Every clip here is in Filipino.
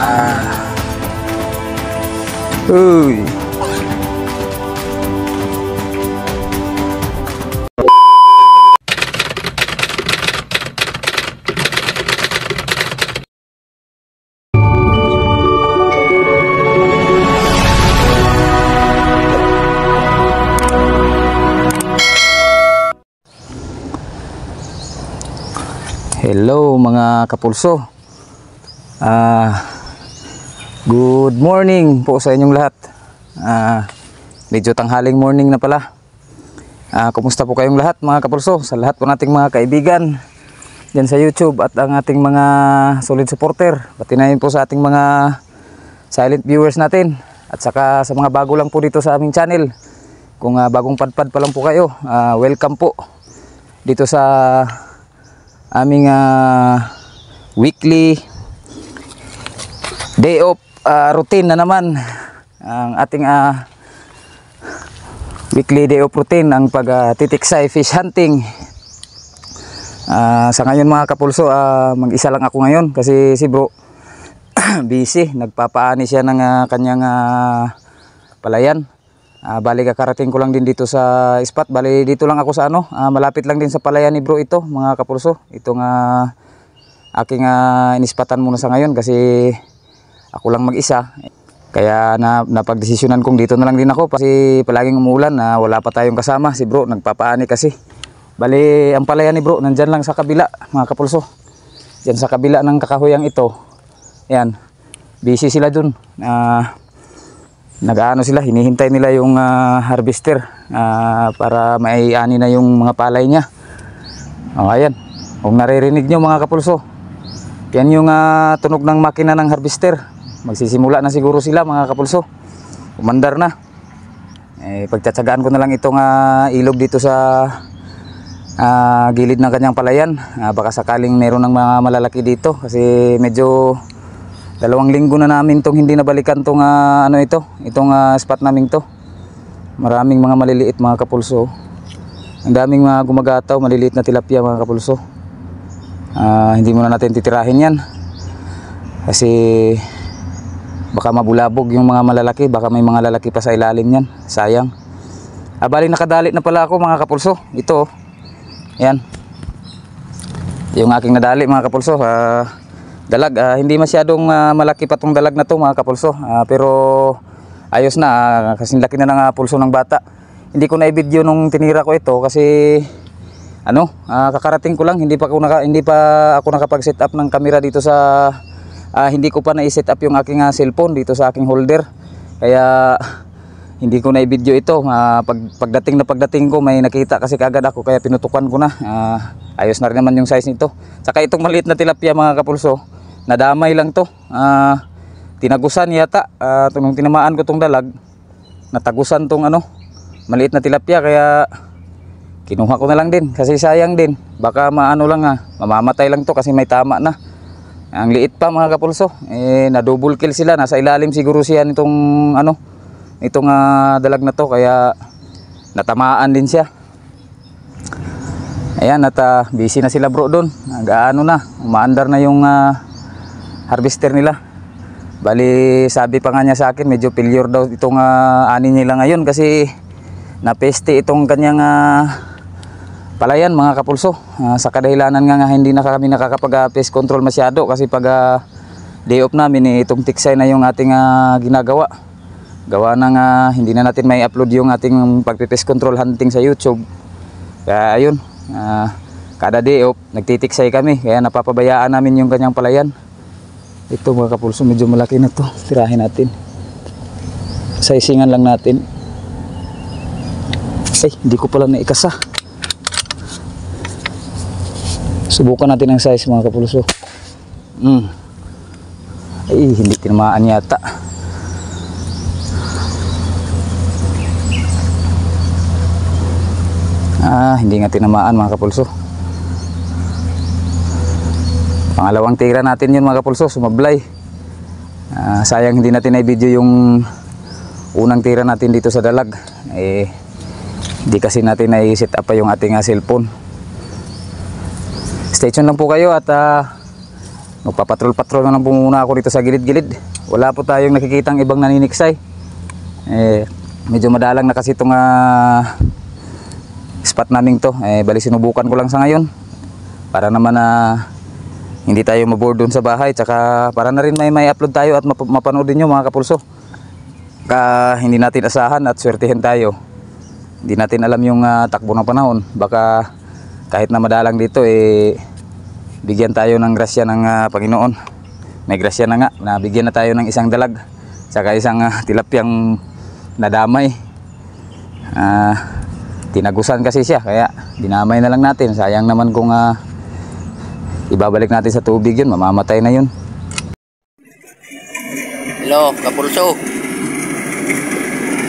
Uy. Hello mga kapulso. Good morning po sa inyong lahat. Medyo tanghaling morning na pala. Kumusta po kayong lahat mga kapulso? Sa lahat po nating mga kaibigan dyan sa YouTube at ang ating mga solid supporter. Pati na yun po sa ating mga silent viewers natin. At saka sa mga bago lang po dito sa aming channel. Kung bagong padpad pa lang po kayo, welcome po dito sa aming weekly day off routine na naman. Ang ating weekly day off routine, ang pagtitiksay fish hunting. Sa ngayon mga kapulso, mag-isa lang ako ngayon kasi si bro busy, nagpapaani siya ng kanyang palayan. Bali kakarating ko lang din dito sa spot. Bali dito lang ako sa malapit lang din sa palayan ni bro ito mga kapulso. Itong aking inispatan muna sa ngayon kasi ako lang mag-isa. Kaya napagdesisyonan kong dito na lang din ako kasi palaging umuulan na wala pa tayong kasama. Si bro nagpapaani kasi. Bali ang palayan ni bro nandyan lang sa kabila mga kapulso. Diyan sa kabila ng kakahoyang ito. Yan. Busy sila dun. Nag-aano sila, hinihintay nila yung harvester para maiani na yung mga palay niya. Ayan, kung naririnig nyo mga kapulso, yan yung tunog ng makina ng harvester. Magsisimula na siguro sila mga kapulso. Umandar na. Pagtsatsagaan ko na lang itong ilog dito sa gilid ng kanyang palayan. Baka sakaling meron ng mga malalaki dito kasi medyo 2 linggo na namin tong hindi nabalikan tong itong spot naming to. Maraming mga maliliit mga kapulso. Ang daming mga gumagataw, maliliit na tilapia mga kapulso. Hindi muna natin titirahin yan kasi baka mabulabog yung mga malalaki, baka may mga lalaki pa sa ilalim yan, sayang. Bali nakadali na pala ako mga kapulso. Ito yan yung aking nadali mga kapulso. Dalag, hindi masyadong malaki pa tong dalag na to mga kapulso, pero ayos na, kasi laki na ng pulso ng bata. Hindi ko na i-video nung tinira ko ito kasi kakarating ko lang, hindi pa ako nakapag-set up ng camera dito sa hindi ko pa na-set up yung aking cellphone dito sa aking holder. Kaya hindi ko na i-video ito. Pagdating ko may nakita kasi kagad ako kaya pinutukan ko na. Ayos na rin naman yung size nito. Saka itong maliit na tilapia mga kapulso, nadamay lang to. Tinagusan yata. Nung tinamaan ko tong dalag, natagusan tong maliit na tilapia kaya kinuha ko na lang din kasi sayang din. Baka mamamatay lang to kasi may tama na. Ang liit pa mga kapulso. Na double kill sila. Nasa ilalim siguro siya nitong itong dalag na to kaya natamaan din siya. Ayan, at busy na sila bro doon. Umaandar na yung harvester nila. Bali sabi pa nga niya sa akin medyo failure daw itong ani nila ngayon kasi napeste itong kanyang palayan mga kapulso. Sa kadahilanan nga hindi na kami nakakapag-pest control masyado kasi pag day off namin itong tiksay na yung ating ginagawa. Gawa ng hindi na natin may upload yung ating pagpipest control hunting sa YouTube. Kaya ayun, kada day off nagtitiksay kami kaya napapabayaan namin yung kanyang palayan. Ito mga kapulso medyo malaki na to, tirahin natin, sizingan lang natin. Hindi ko pala naikasa. Subukan natin ang size mga kapulso. Hindi tinamaan yata. Hindi nga tinamaan mga kapulso. Pangalawang tira natin yun mga kapulso, sumablay. Sayang hindi natin na-video yung unang tira natin dito sa dalag. Hindi kasi natin na-set up pa yung ating cellphone. Stay tuned lang po kayo at Magpapatrol-patrol na lang po muna ako dito sa gilid-gilid. Wala po tayong nakikitang ibang naniniksay. Medyo madalang na kasi itong spot naming to. Bali sinubukan ko lang sa ngayon para naman hindi tayo maboard doon sa bahay, tsaka para na rin may upload tayo at mapanood din nyo mga kapulso. Hindi natin asahan at swertihin tayo. Hindi natin alam yung takbo ng panahon. Baka kahit na madalang dito bigyan tayo ng grasya ng Panginoon. May grasya na nga na bigyan na tayo ng isang dalag tsaka isang tilapyang nadamay. Tinagusan kasi siya, kaya dinamay na lang natin. Sayang naman kung ibabalik natin sa tubig yun, mamamatay na yun. Hello kapulso,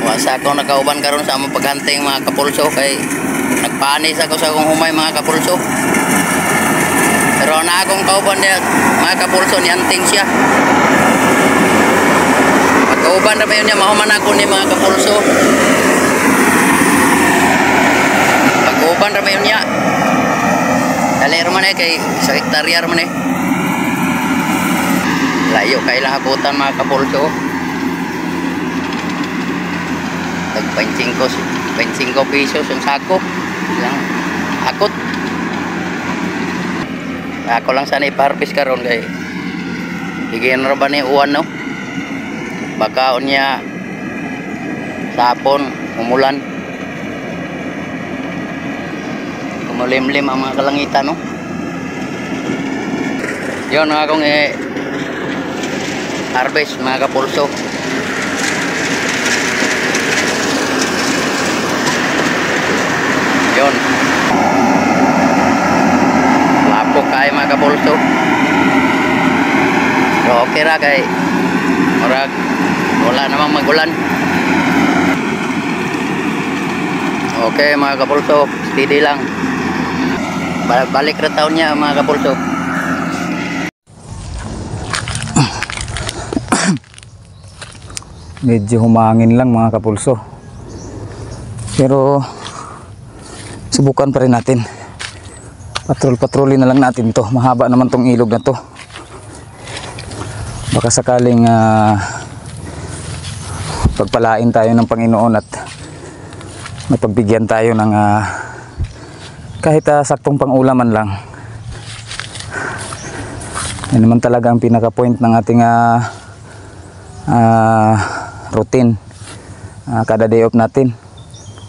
wasa ako nakauban karon sa among paghanteng mga kapulso, kay nagpanis ako sa akong humay mga kapulso. Pero na akong kauban niya mga kapulso, ni anting siya. Pagkauban na ba yun niya, mahuman ako ni mga kapulso. Pagkauban na ba yun niya, dalir man kay sa hektaryar man layo kay lang hakutan mga kapulso. Tag 25 pesos ang sako lang akot. Ako lang sana iparpis karon kay bigyan ra ba ni uwan no, baka unya sapon umulan, kumulimlim ang mga kalangitan no. Yun ang akong harvest mga kapulso. Yun, lapok kay mga kapulso. So okay ra kay murag wala namang magulan. Okay mga kapulso, steady lang. Balik ra taon niya mga kapulso. Medyo humangin lang mga kapulso, pero subukan pa rin natin. Patrol-patrolin na lang natin to. Mahaba naman tong ilog na to. Baka sakaling pagpalain tayo ng Panginoon at mapagbigyan tayo ng kahit saktong pang-ulaman lang. Yan naman talaga ang pinaka-point ng ating routine kada day off natin,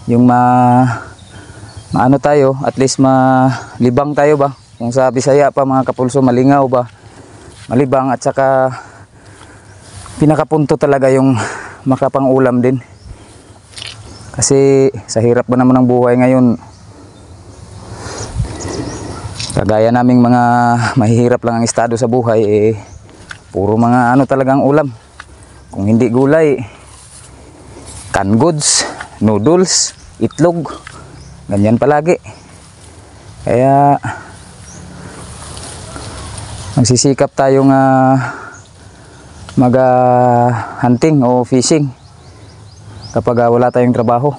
yung maano tayo, at least malibang tayo ba, kung sa Bisaya pa mga kapulso, malingaw ba, malibang, at saka pinakapunto talaga yung makapang-ulam din. Kasi sa hirap ba naman ng buhay ngayon, kagaya naming mga mahihirap lang ang estado sa buhay, puro mga ano talagang ulam. Kung hindi gulay, canned goods, noodles, itlog, ganyan palagi. Kaya magsisikap tayong hunting o fishing kapag wala tayong trabaho.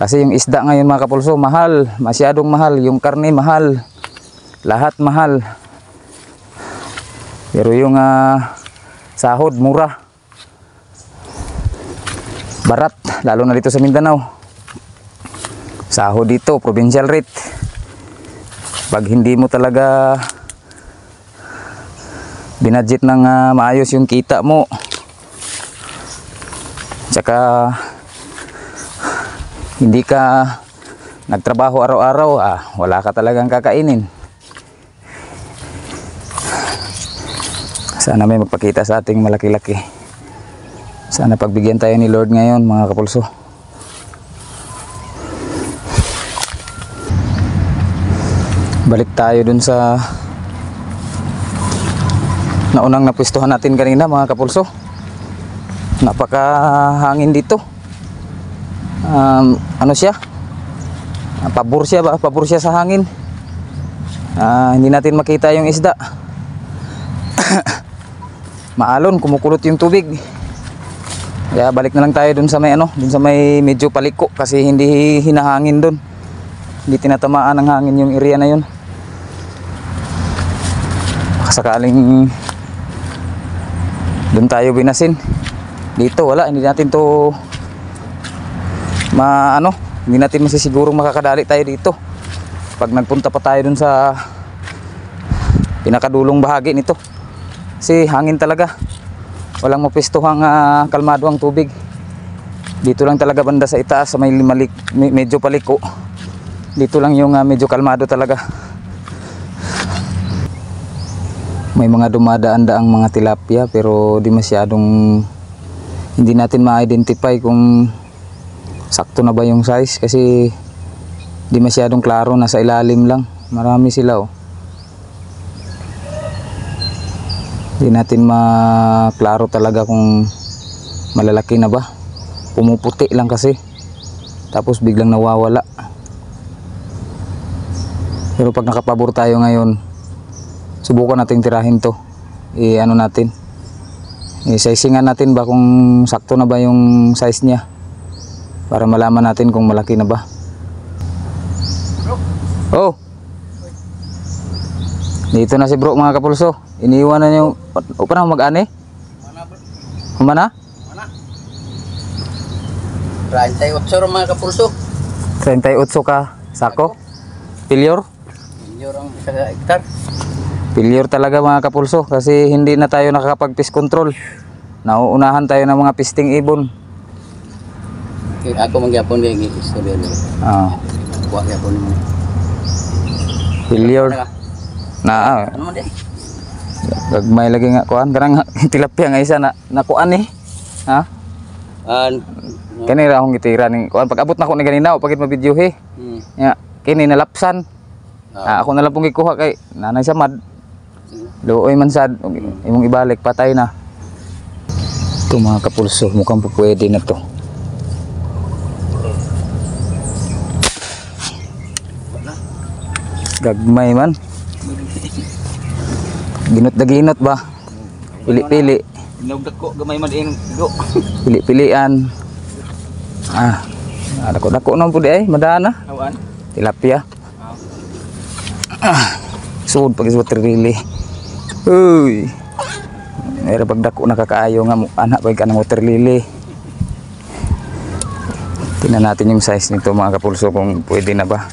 Kasi yung isda ngayon mga kapulso, mahal, masyadong mahal. Yung karne mahal, lahat mahal. Pero yung sahod mura, barat, lalo na dito sa Mindanao. Sahod dito, provincial rate. Pag hindi mo talaga binadget ng maayos yung kita mo, tsaka hindi ka nagtrabaho araw-araw, wala ka talagang kakainin. Sana may magpakita sa ating malaki-laki. Sana pagbigyan tayo ni Lord ngayon mga kapulso. Balik tayo dun sa naunang napwestuhan natin kanina mga kapulso. Napakahangin dito. Ano siya? Pabor siya ba? Pabor siya sa hangin. Hindi natin makita yung isda. Maalon, kumukulot yung tubig. Kaya balik na lang tayo dun sa may dun sa may medyo paliko, kasi hindi hinahangin dun. Hindi tinatamaan ng hangin yung area na yun. baka sakaling doon tayo binasin. Dito wala, hindi natin to hindi natin masisigurong makakadali tayo dito pag nagpunta pa tayo dun sa pinakadulong bahagi nito, kasi hangin talaga, walang mapistuhang kalmado ang tubig. Dito lang talaga banda sa itaas sa may medyo paliko, dito lang yung medyo kalmado talaga. May mga dumadaan-daang mga tilapia pero di masyadong, hindi natin ma-identify kung sakto na ba yung size kasi di masyadong klaro, nasa ilalim lang. Marami sila oh. Di natin maklaro talaga kung malalaki na ba. Pumuputi lang kasi tapos biglang nawawala. Pero pag nakapabor tayo ngayon, subukan natin tirahin to. Ano natin, sizingan natin ba kung sakto na ba yung size niya para malaman natin kung malaki na ba. Oh, dito na si bro mga kapulso. Iniwan na yung pa na mag-ani? Mana? 38 mga kapulso. 38 ka sako? Pilyor? Pilyor ang isa ka hektar. Pilyor talaga mga kapulso kasi hindi na tayo nakakapag-pest control. Nauunahan tayo ng mga pisting ibon. Ako mangyapon yung istorya nila. Kuha gyapon mo. Pilyor. Ano man din? Gagmay lagi nga kuan, kanang tilapia nga isa na nakuan eh. Ha? Kani ra akong gitira ning kuan pag abot na ko ni ganina o pagit mabidyo he. Ya, kini nalapsan. Ako na lang pong gikuha kay nanay samad. Luoy man sad imong ibalik patay na. Ito mga kapulso, mukhang pwede na to. Gagmay man. Ginot na ginot ba? Pili-pili. Inugdak ko gamay man ing go. Pili-pilian. Dako-dako naman po di ay, madaan na. Awan. Tilapia. Suod pag iswa trilili. Uy. Mayroon pag dako nakakaayo nga anak pag ka ng water lily. Tingnan natin yung size nito mga kapulso kung pwede na ba.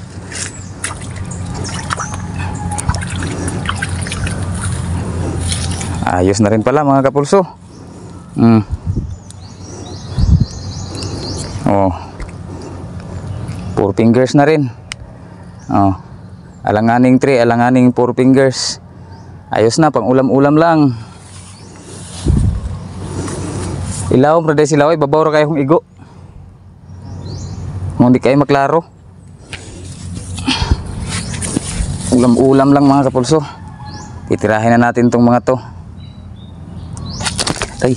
Ayos na rin pala mga kapulso. Oh. 4 fingers na rin. Oh. Alanganing 3, alanganing 4 fingers. Ayos na, pang ulam-ulam lang. Ilaw, brother silaw, ibabaw ra kayo kung igo. Kung di kayo maklaro. Ulam-ulam lang mga kapulso. Titirahin na natin tong mga to. Ay.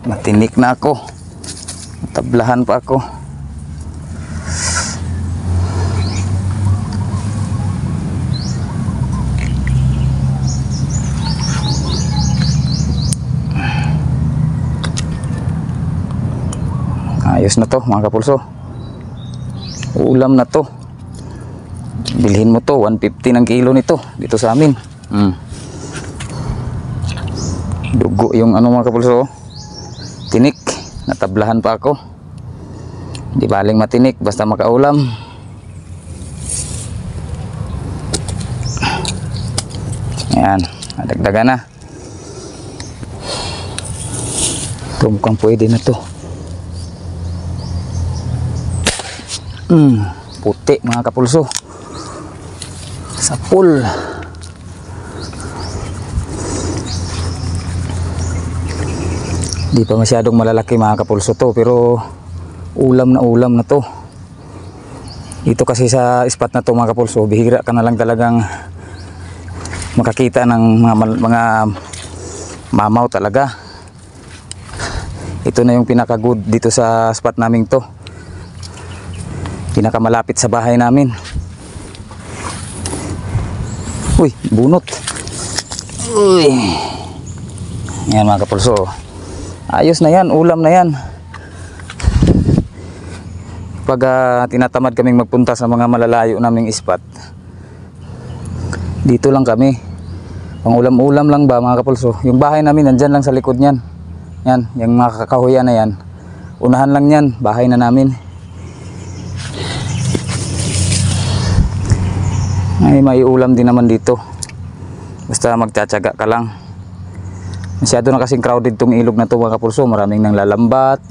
Matinik na ako. Tablahan pa ako. Ayos na to mga kapulso. Ulam na to. Bilhin mo to, 150 ng kilo nito dito sa amin. Dugo yung ano mga kapulso. Tinik, natablahan pa ako. Di baling matinik basta makaulam. Ayan, nadagdagan na. Ito mukhang pwede na to. Puti mga kapulso. Sapul. Di pa masyadong malalaki mga kapulso to, pero ulam na to. Dito kasi sa spot na to mga kapulso, bihira ka na lang talagang makakita ng mga mamaw talaga. Ito na yung pinaka good dito sa spot naming to. Pinakamalapit sa bahay namin. Uy, bunot. Uy. Yan mga kapulso. Ayos na yan, ulam na yan. Pag tinatamad kaming magpunta sa mga malalayo naming spot, Dito lang kami. Pang ulam-ulam lang ba mga kapulso. Yung bahay namin nandyan lang sa likod niyan. Yan, yung mga kakahuyan na yan. Unahan lang yan, bahay na namin. Ay, may ulam din naman dito. Basta magtsatsaga ka lang. Masyado na kasing crowded tong ilog na to mga kapulso. Maraming nang lalambat.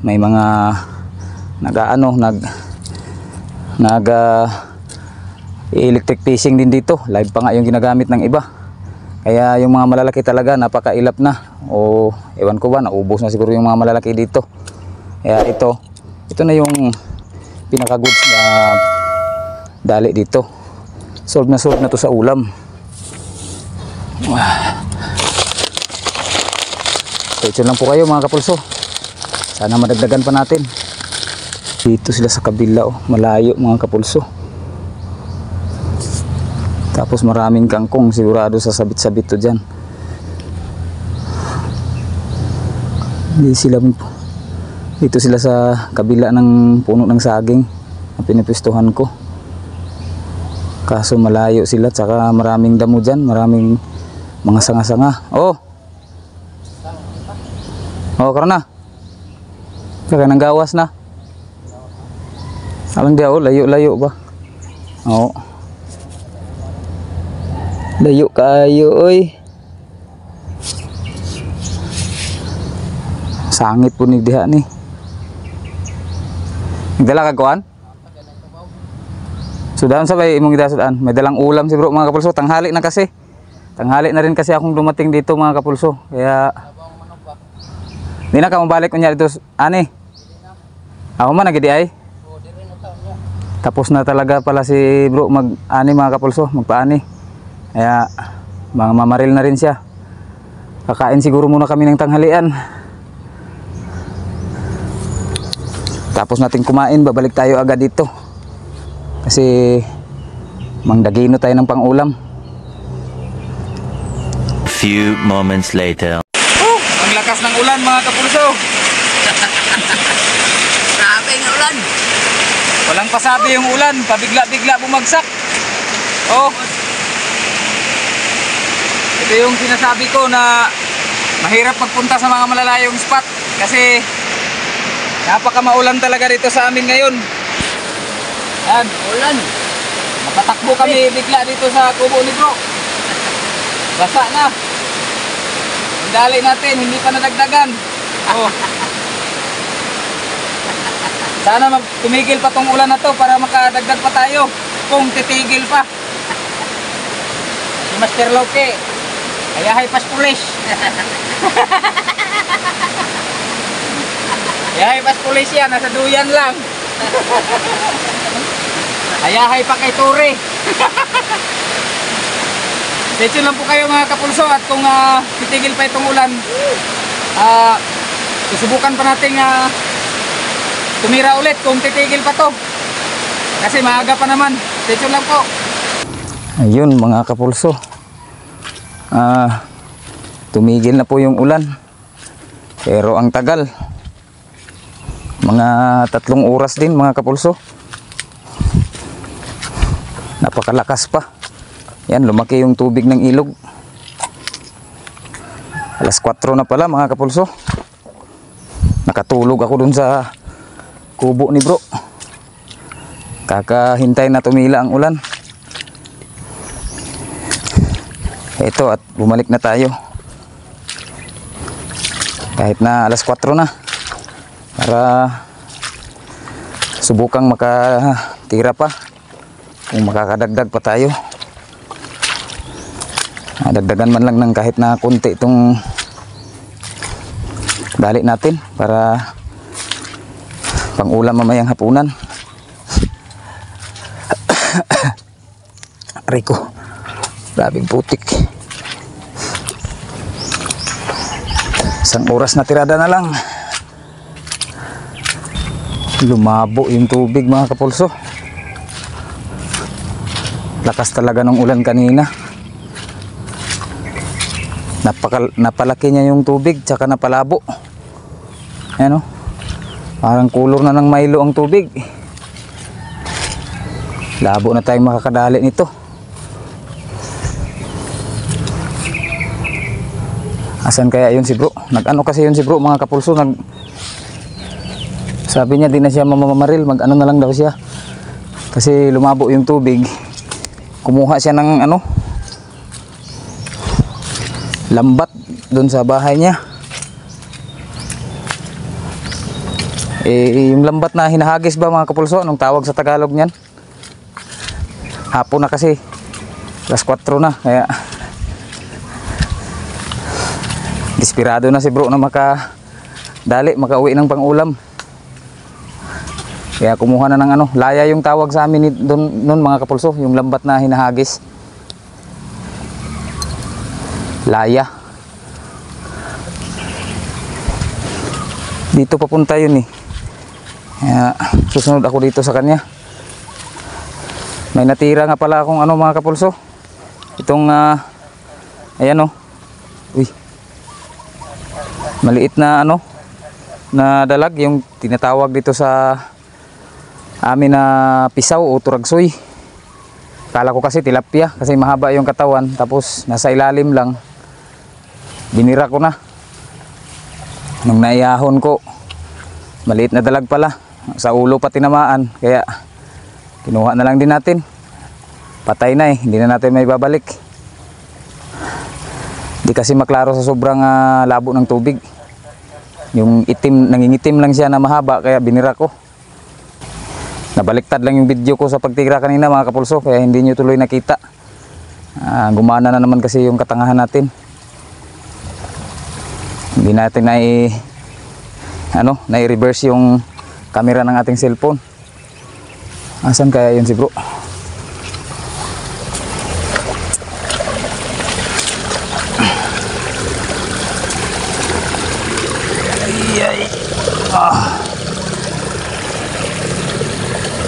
May mga electric fishing din dito. Live pa nga yung ginagamit ng iba. Kaya yung mga malalaki talaga napakailap na. O ewan ko ba, naubos na siguro yung mga malalaki dito. Kaya ito na yung pinaka goods na dali dito. Solve na to sa ulam. Stay lang po kayo mga kapulso. Sana madagdagan pa natin. Dito sila sa kabila, oh, malayo mga kapulso. Tapos maraming kangkong, sigurado sa sabit-sabit to dyan. Dito sila sa kabila ng puno ng saging na pinipwestuhan ko. Kaso malayo sila, tsaka maraming damo dyan, maraming mga sanga-sanga. Oh, karon na. Kaya nang gawas na. Alang dia, oh, layo-layo ba? Oo. Layo kayo, oy. Sangit po ni diha ni. Nagdala ka kuan? Sudahan sabay imong gidasudan. May dalang ulam si bro mga kapulso. Tanghali na kasi. Tanghali na rin kasi akong dumating dito mga kapulso. Kaya di na ka mabalik kunya dito ani. Ako man nagidi ay. Tapos na talaga pala si bro mag-ani mga kapulso, magpaani. Kaya mga mamaril na rin siya. Kakain siguro muna kami ng tanghalian. Tapos natin kumain, babalik tayo agad dito. Kasi mangdagino tayo ng pang-ulam. Few moments later. Ang lakas ng ulan mga kapulso. Grabe ng ulan. Walang pasabi yung ulan, pabigla-bigla bumagsak. Oh. Ito yung sinasabi ko na mahirap magpunta sa mga malalayong spot kasi napaka-maulan talaga dito sa amin ngayon. Yan, Ulan. nakatakbo kami bigla dito sa kubo ni bro. Basa na. Ang dali natin, hindi pa nadagdagan. Oh. Sana tumigil pa tong ulan na to para makadagdag pa tayo. Kung titigil pa. Si Master Loke, ayahay pas pulis. Ayahay pas pulis yan, nasa duyan lang. Ayahay pa kay Tore. Stay tuned lang po kayo mga kapulso at kung titigil pa itong ulan, susubukan pa natin tumira ulit kung titigil pa to. Kasi maaga pa naman. Stay tuned lang po. Ayun mga kapulso. Tumigil na po yung ulan. Pero ang tagal. Mga 3 oras din mga kapulso. Napakalakas pa. Yan, lumaki yung tubig ng ilog. Alas 4 na pala mga kapulso. Nakatulog ako dun sa kubo ni bro. Kakahintay na tumila ang ulan. Ito at bumalik na tayo. Kahit na alas 4 na. Para subukang makatira pa. Kung makakadagdag pa tayo. Dagdagan man lang ng kahit na konti itong dali natin para pang ulam mamayang hapunan. Rico, grabing putik. Isang oras na tirada na lang. Lumabo yung tubig mga kapulso. Lakas talaga ng ulan kanina. Napalaki niya yung tubig tsaka napalabo. Ayan o. Parang kulor na ng Milo ang tubig. Labo na tayong makakadali nito. Asan kaya yun si bro? Nag-ano kasi yun si bro mga kapulso, sabi niya di na siya mamamaril, mag-ano na lang daw siya. Kasi lumabo yung tubig. Kumuha siya ng ano, lambat doon sa bahay niya. Yung lambat na hinahagis ba mga kapulso, anong tawag sa Tagalog niyan? Hapon na kasi, alas 4 na, kaya desperado na si bro na makauwi ng pangulam. Kaya kumuha na ng ano, laya yung tawag sa amin doon mga kapulso, yung lambat na hinahagis. Laya. Dito papunta yun eh. Kaya susunod ako dito sa kanya. May natira nga pala akong ano mga kapulso. Itong ayan oh. Uy. Maliit na ano na dalag, yung tinatawag dito sa amin na pisaw o turagsoy. Kala ko kasi tilapia kasi mahaba yung katawan, tapos nasa ilalim lang. Binira ko na. Nung naiyahon ko, maliit na dalag pala, sa ulo pa tinamaan, kaya kinuha na lang din natin. Patay na eh, hindi na natin may babalik. Di kasi maklaro sa sobrang labo ng tubig. Yung itim, nangingitim lang siya na mahaba, kaya binira ko. Nabaliktad lang yung video ko sa pagtira kanina mga kapulso, kaya hindi nyo tuloy nakita. Gumana na naman kasi yung katangahan natin. Hindi natin na-reverse yung camera ng ating cellphone. Asan kaya yun si bro?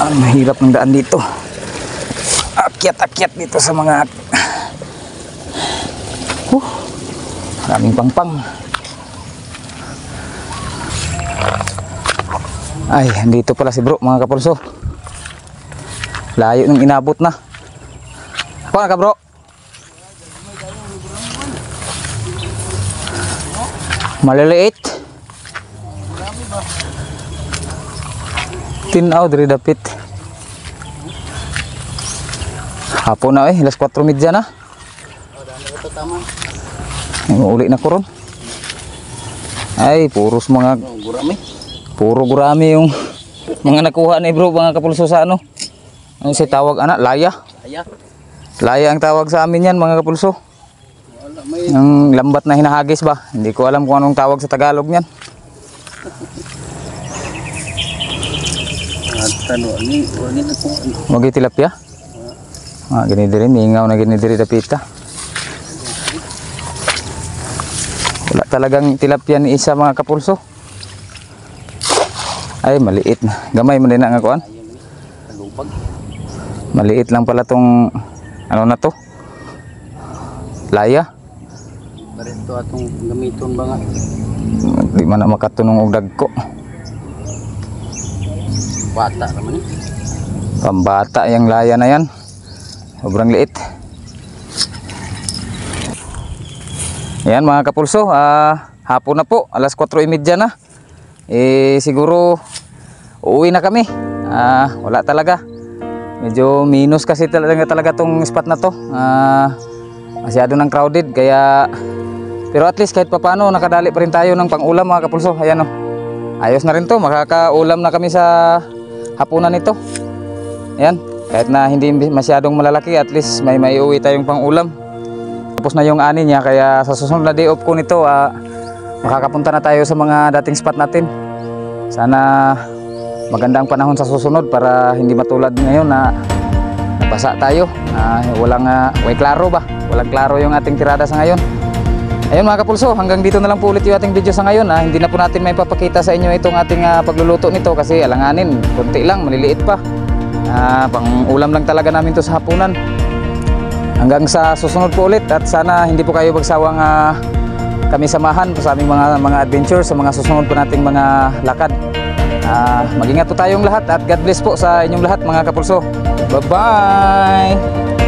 Ang mahirap ng daan dito. Akyat-akyat dito sa mga maraming pangpang. Ay, dito pala si bro mga kapulso. Layo nung inabot na. Kuha ka bro. Maliliit. Tinaw dari dapit. Hapon na alas 4:30 na. Uli na ko ron. Ay, puros mga gurami. Puro gurami yung mga nakuha ni bro mga kapulso sa ano. Ano si tawag anak? Laya. Laya ang tawag sa amin yan mga kapulso. Ang lambat na hinahagis ba? Hindi ko alam kung anong tawag sa Tagalog niyan. Wagi tilapia? Gini diri, mingaw na gini diri dapita. Wala talagang tilapia ni isa mga kapulso. Ay, maliit na. Gamay mo din na nga kuan. Maliit lang pala tong ano na to? Laya. Barito atong gamiton ba nga? Di man na makatunong og dagko. Bata naman eh. Pambata yung laya na yan. Sobrang liit. Ayan mga kapulso, hapon na po, alas 4:30 na. Siguro uuwi na kami. Wala talaga. Medyo minus kasi talaga tong spot na to. Masyado nang crowded kaya, pero at least kahit papaano nakadali pa rin tayo ng pang-ulam mga kapulso. Ayan o. Ayos na rin to, makakaulam na kami sa hapunan nito. Ayan, kahit na hindi masyadong malalaki, at least may maiuwi tayong pang-ulam. Tapos na yung ani niya, kaya sa susunod na day off ko nito, makakapunta na tayo sa mga dating spot natin. Sana magandang panahon sa susunod para hindi matulad ngayon na nabasa tayo. Way klaro ba? Walang klaro yung ating tirada sa ngayon. Ayun mga kapulso, hanggang dito na lang po ulit yung ating video sa ngayon. Hindi na po natin may papakita sa inyo itong ating pagluluto nito kasi alanganin, konti lang, maliliit pa. Pang ulam lang talaga namin to sa hapunan. Hanggang sa susunod po ulit, at sana hindi po kayo magsawang kami samahan po sa aming mga adventure, sa mga susunod po nating mga lakad. Mag-ingat po tayong lahat at God bless po sa inyong lahat mga kapulso. Bye-bye!